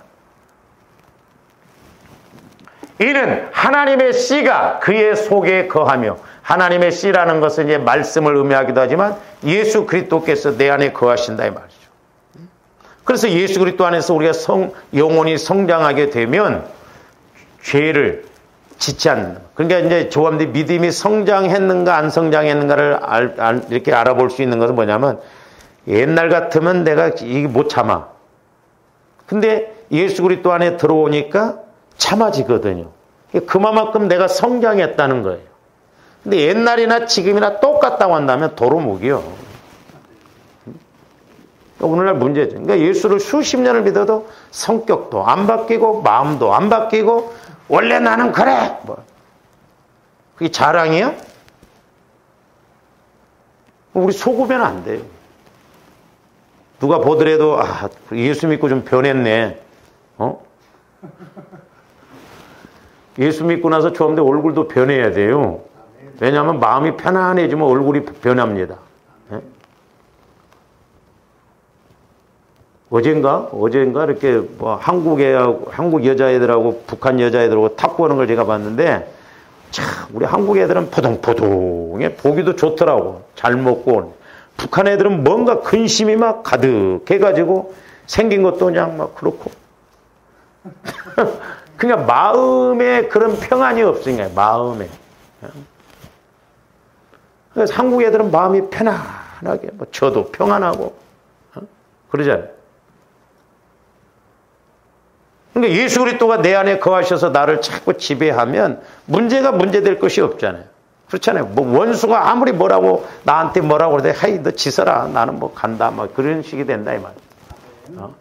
이는 하나님의 씨가 그의 속에 거하며 하나님의 씨라는 것은 이제 말씀을 의미하기도 하지만 예수 그리스도께서 내 안에 거하신다 이 말이죠. 그래서 예수 그리스도 안에서 우리가 영혼이 성장하게 되면 죄를 짓지 않는다. 그러니까 이제 조함들이 믿음이 성장했는가 안 성장했는가를 이렇게 알아볼 수 있는 것은 뭐냐면 옛날 같으면 내가 이게 못 참아. 근데 예수 그리스도 안에 들어오니까 참아지거든요. 그만큼 내가 성장했다는 거예요. 근데 옛날이나 지금이나 똑같다고 한다면 도루묵이요. 오늘날 문제죠. 그러니까 예수를 수십 년을 믿어도 성격도 안 바뀌고 마음도 안 바뀌고 원래 나는 그래. 뭐. 그게 자랑이야? 우리 속으면 안 돼요. 누가 보더라도 예수 믿고 좀 변했네. 예수 믿고 나서 처음에 얼굴도 변해야 돼요. 왜냐하면 마음이 편안해지면 얼굴이 변합니다. 어젠가 이렇게 뭐 한국 여자애들하고 북한 여자애들하고 탁구하는 걸 제가 봤는데 참 우리 한국 애들은 포동포동해 보기도 좋더라고. 잘 먹고. 북한 애들은 뭔가 근심이 막 가득해가지고 생긴 것도 그냥 막 그렇고. 그러니까 마음에 그런 평안이 없으니까 마음에. 그래서 한국 애들은 마음이 편안하게 뭐 저도 평안하고 그러잖아요. 그러니까 예수 그리스도가 내 안에 거하셔서 나를 자꾸 지배하면 문제가 문제될 것이 없잖아요. 그렇잖아요. 뭐 원수가 아무리 나한테 뭐라고 그러대, 하이 너 지서라, 나는 뭐 간다, 막 그런 식이 된다 이 말이에요.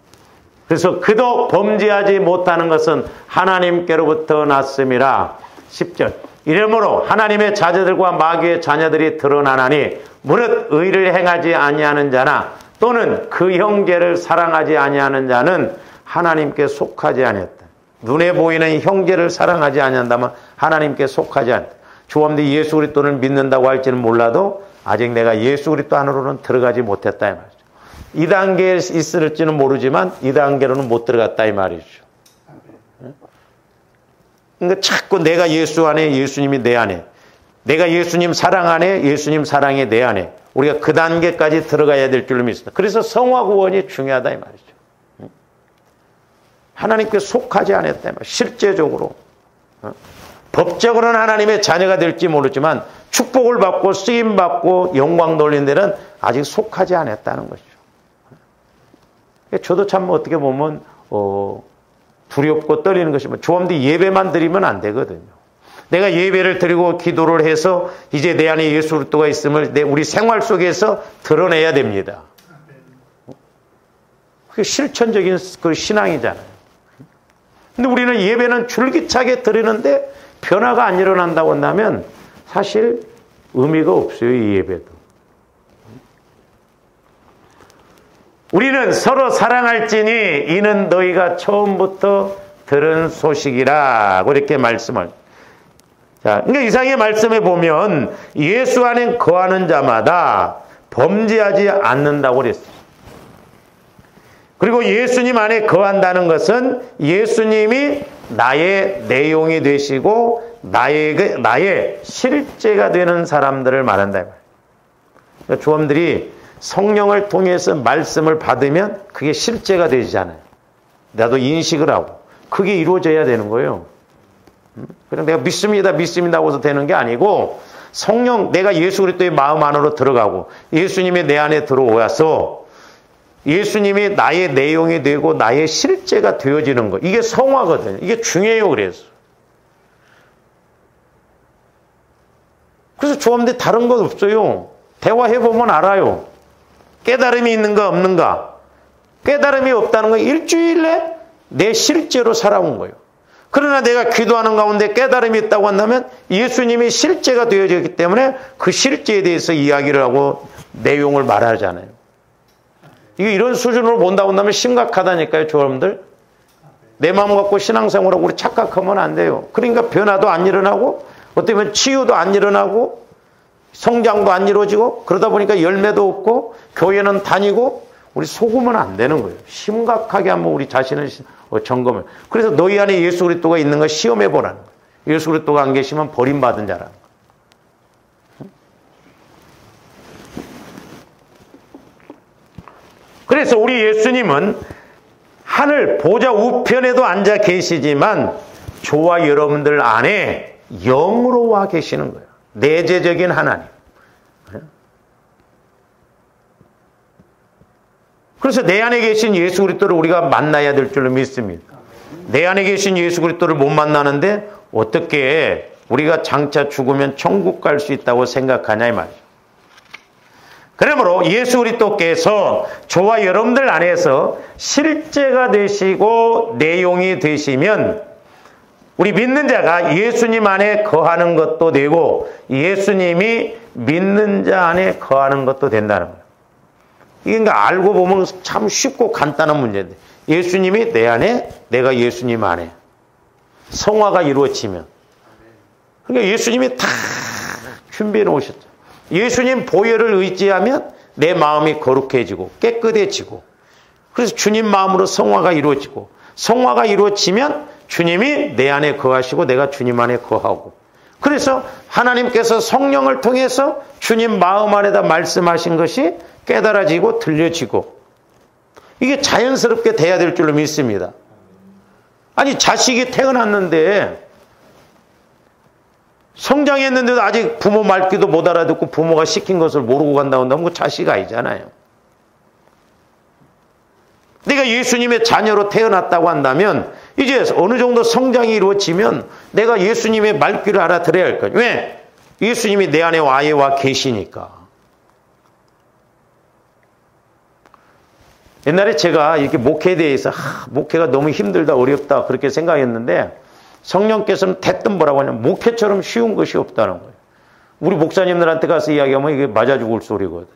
그래서 그도 범죄하지 못하는 것은 하나님께로부터 났음이라. 10절. 이러므로 하나님의 자녀들과 마귀의 자녀들이 드러나나니 무릇 의를 행하지 아니하는 자나 또는 그 형제를 사랑하지 아니하는 자는 하나님께 속하지 아니했다. 눈에 보이는 형제를 사랑하지 아니한다면 하나님께 속하지 않다. 주함대 예수 그리스도를 믿는다고 할지는 몰라도 아직 내가 예수 그리스도 안으로는 들어가지 못했다 이 말이죠. 2단계에 있을지는 모르지만 2단계로는 못 들어갔다 이 말이죠. 그러니까 자꾸 내가 예수 안에, 예수님이 내 안에, 내가 예수님 사랑 안에, 예수님 사랑이 내 안에, 우리가 그 단계까지 들어가야 될 줄로 믿습니다. 그래서 성화 구원이 중요하다 이 말이죠. 하나님께 속하지 않았다 이 말이죠. 실제적으로 법적으로는 하나님의 자녀가 될지 모르지만 축복을 받고 쓰임 받고 영광 돌린 데는 아직 속하지 않았다는 것이죠. 저도 참 어떻게 보면 두렵고 떨리는 것이면 조함도 예배만 드리면 안 되거든요. 내가 예배를 드리고 기도를 해서 이제 내 안에 예수 그리스도가 있음을 우리 생활 속에서 드러내야 됩니다. 그게 실천적인 그 신앙이잖아요. 근데 우리는 예배는 줄기차게 드리는데 변화가 안 일어난다고 한다면 사실 의미가 없어요, 이 예배도. 우리는 서로 사랑할지니 이는 너희가 처음부터 들은 소식이라고 이렇게 말씀을. 자, 그러니까 이상의 말씀에 보면 예수 안에 거하는 자마다 범죄하지 않는다고 그랬어요. 그리고 예수님 안에 거한다는 것은 예수님이 나의 내용이 되시고 나의 실제가 되는 사람들을 말한다. 그러니까 조함들이 성령을 통해서 말씀을 받으면 그게 실제가 되잖아요. 나도 인식을 하고 그게 이루어져야 되는 거예요. 그냥 내가 믿습니다 하고서 되는 게 아니고 성령, 내가 예수 그리스도의 마음 안으로 들어가고 예수님이 내 안에 들어와서 예수님이 나의 내용이 되고 나의 실제가 되어지는 거. 이게 성화거든요. 이게 중요해요. 그래서 조함들 다른 건 없어요. 대화해보면 알아요. 깨달음이 있는가 없는가. 깨달음이 없다는 건 일주일에 내 실제로 살아온 거예요. 그러나 내가 기도하는 가운데 깨달음이 있다고 한다면 예수님이 실제가 되어졌기 때문에 그 실제에 대해서 이야기를 하고 내용을 말하잖아요. 이게 이런 수준으로 본다고 한다면 심각하다니까요, 여러분들. 내 마음 갖고 신앙생활하고 우리 착각하면 안 돼요. 그러니까 변화도 안 일어나고 어떻게 보면 치유도 안 일어나고 성장도 안 이루어지고 그러다 보니까 열매도 없고 교회는 다니고 우리 속으면 안 되는 거예요. 심각하게 한번 우리 자신을 점검해. 그래서 너희 안에 예수 그리스도가 있는 거 시험해 보라는 거예요. 예수 그리스도가 안 계시면 버림받은 자라는 거예요. 그래서 우리 예수님은 하늘 보좌 우편에도 앉아 계시지만 저와 여러분들 안에 영으로 와 계시는 거예요. 내재적인 하나님. 그래서 내 안에 계신 예수 그리스도를 우리가 만나야 될 줄로 믿습니다. 내 안에 계신 예수 그리스도를 못 만나는데 어떻게 우리가 장차 죽으면 천국 갈 수 있다고 생각하냐 이 말이죠. 그러므로 예수 그리스도께서 저와 여러분들 안에서 실제가 되시고 내용이 되시면 우리 믿는 자가 예수님 안에 거하는 것도 되고 예수님이 믿는 자 안에 거하는 것도 된다는 거예요. 이게 그러니까 알고 보면 참 쉽고 간단한 문제인데 예수님이 내 안에, 내가 예수님 안에 성화가 이루어지면 그러니까 예수님이 다 준비해 놓으셨죠. 예수님 보혈을 의지하면 내 마음이 거룩해지고 깨끗해지고 그래서 주님 마음으로 성화가 이루어지고 성화가 이루어지면 주님이 내 안에 거하시고 내가 주님 안에 거하고 그래서 하나님께서 성령을 통해서 주님 마음 안에다 말씀하신 것이 깨달아지고 들려지고 이게 자연스럽게 돼야 될 줄로 믿습니다. 아니 자식이 태어났는데 성장했는데도 아직 부모 말귀도 못 알아듣고 부모가 시킨 것을 모르고 간다고 한다면 그 자식 아니잖아요. 내가 예수님의 자녀로 태어났다고 한다면 이제 어느 정도 성장이 이루어지면 내가 예수님의 말귀를 알아들어야 할 거예요. 왜? 예수님이 내 안에 와 계시니까. 옛날에 제가 이렇게 목회에 대해서 목회가 너무 힘들다 어렵다 그렇게 생각했는데 성령께서는 대뜸 뭐라고 하냐면 목회처럼 쉬운 것이 없다는 거예요. 우리 목사님들한테 가서 이야기하면 이게 맞아 죽을 소리거든.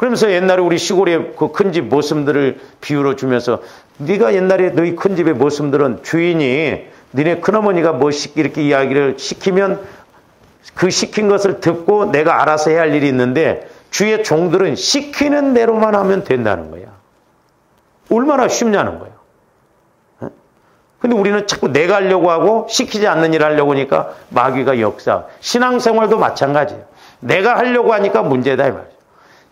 그러면서 옛날에 우리 시골에 그 큰 집 머슴들을 비유로 주면서 네가 옛날에 너희 큰 집의 머슴들은 주인이 너네 큰어머니가 뭐 이렇게 이야기를 시키면 그 시킨 것을 듣고 내가 알아서 해야 할 일이 있는데 주의 종들은 시키는 대로만 하면 된다는 거야. 얼마나 쉽냐는 거야. 근데 우리는 자꾸 내가 하려고 하고 시키지 않는 일을 하려고 하니까 마귀가 역사. 신앙생활도 마찬가지예요. 내가 하려고 하니까 문제다 이 말이죠.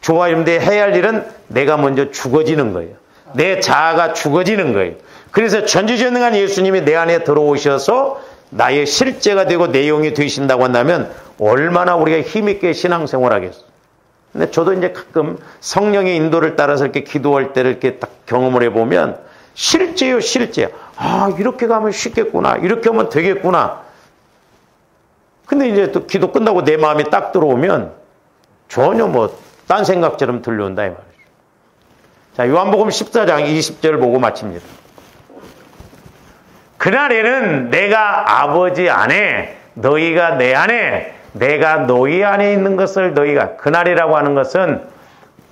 좋아요인데 해야 할 일은 내가 먼저 죽어지는 거예요. 내 자아가 죽어지는 거예요. 그래서 전지전능한 예수님이 내 안에 들어오셔서 나의 실제가 되고 내용이 되신다고 한다면 얼마나 우리가 힘있게 신앙생활 하겠어요. 근데 저도 이제 가끔 성령의 인도를 따라서 이렇게 기도할 때를 이렇게 딱 경험을 해보면 실제요, 실제. 아, 이렇게 가면 쉽겠구나. 이렇게 하면 되겠구나. 근데 이제 또 기도 끝나고 내 마음이 딱 들어오면 전혀 뭐 딴 생각처럼 들려온다 이 말이죠. 자, 요한복음 14장 20절 보고 마칩니다. 그날에는 내가 아버지 안에 너희가 내 안에 내가 너희 안에 있는 것을 너희가 그날이라고 하는 것은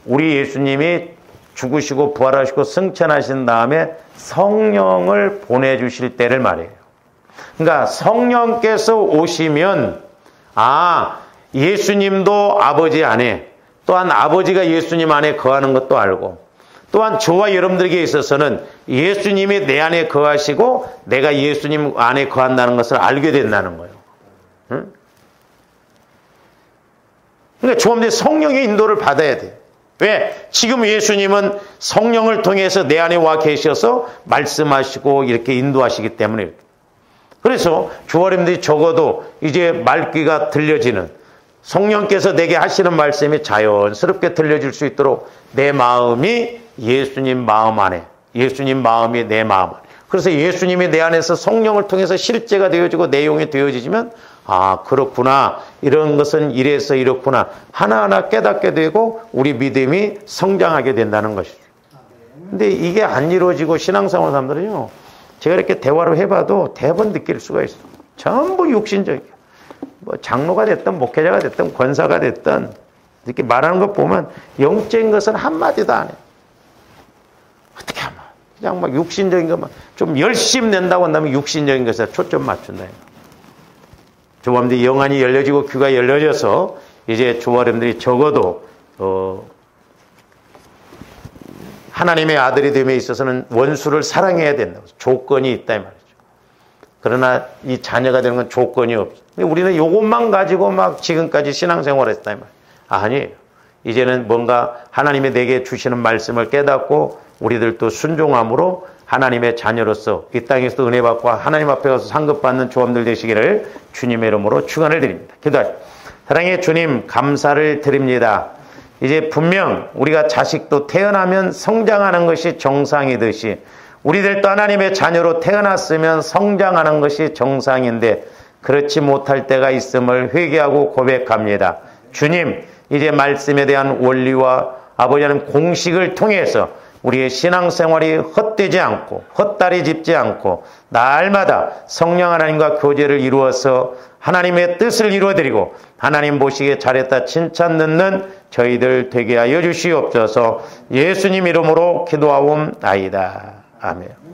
우리 예수님이 죽으시고 부활하시고 승천하신 다음에 성령을 보내주실 때를 말해요. 그러니까 성령께서 오시면 예수님도 아버지 안에 또한 아버지가 예수님 안에 거하는 것도 알고 또한 저와 여러분들에게 있어서는 예수님이 내 안에 거하시고 내가 예수님 안에 거한다는 것을 알게 된다는 거예요. 응? 그러니까 조금씩 성령의 인도를 받아야 돼요. 왜? 지금 예수님은 성령을 통해서 내 안에 와 계셔서 말씀하시고 이렇게 인도하시기 때문에 그래서 주어님들이 적어도 이제 말귀가 들려지는 성령께서 내게 하시는 말씀이 자연스럽게 들려질 수 있도록 내 마음이 예수님 마음 안에 예수님 마음이 내 마음 안에 그래서 예수님이 내 안에서 성령을 통해서 실제가 되어지고 내용이 되어지면 그렇구나. 이런 것은 이래서 이렇구나. 하나하나 깨닫게 되고 우리 믿음이 성장하게 된다는 것이죠. 근데 이게 안 이루어지고 신앙생활 사람들은요. 제가 이렇게 대화를 해봐도 대번 느낄 수가 있어요. 전부 육신적이에요. 뭐 장로가 됐든 목회자가 됐든 권사가 됐든 이렇게 말하는 것 보면 영적인 것은 한마디도 안 해요. 어떻게 하면 그냥 막 육신적인 것만 좀 열심히 낸다고 한다면 육신적인 것에 초점 맞춘다. 조범들이 영안이 열려지고 귀가 열려져서 이제 조아름들이 적어도 하나님의 아들이 됨에 있어서는 원수를 사랑해야 된다고 조건이 있다 이 말이죠. 그러나 이 자녀가 되는 건 조건이 없어. 근데 우리는 이것만 가지고 막 지금까지 신앙생활을 했다 이 말이에요. 아니에요. 이제는 뭔가 하나님이 내게 주시는 말씀을 깨닫고 우리들도 순종함으로 하나님의 자녀로서 이 땅에서도 은혜 받고 하나님 앞에 가서 상급받는 조함들 되시기를 주님의 이름으로 축원을 드립니다. 기도하십시오. 사랑의 주님 감사를 드립니다. 이제 분명 우리가 자식도 태어나면 성장하는 것이 정상이듯이 우리들도 하나님의 자녀로 태어났으면 성장하는 것이 정상인데 그렇지 못할 때가 있음을 회개하고 고백합니다. 주님 이제 말씀에 대한 원리와 아버지 하나님 공식을 통해서 우리의 신앙생활이 헛되지 않고 헛다리 짚지 않고 날마다 성령 하나님과 교제를 이루어서 하나님의 뜻을 이루어드리고 하나님 보시기에 잘했다 칭찬 듣는 저희들 되게 하여 주시옵소서. 예수님 이름으로 기도하옵나이다. 아멘.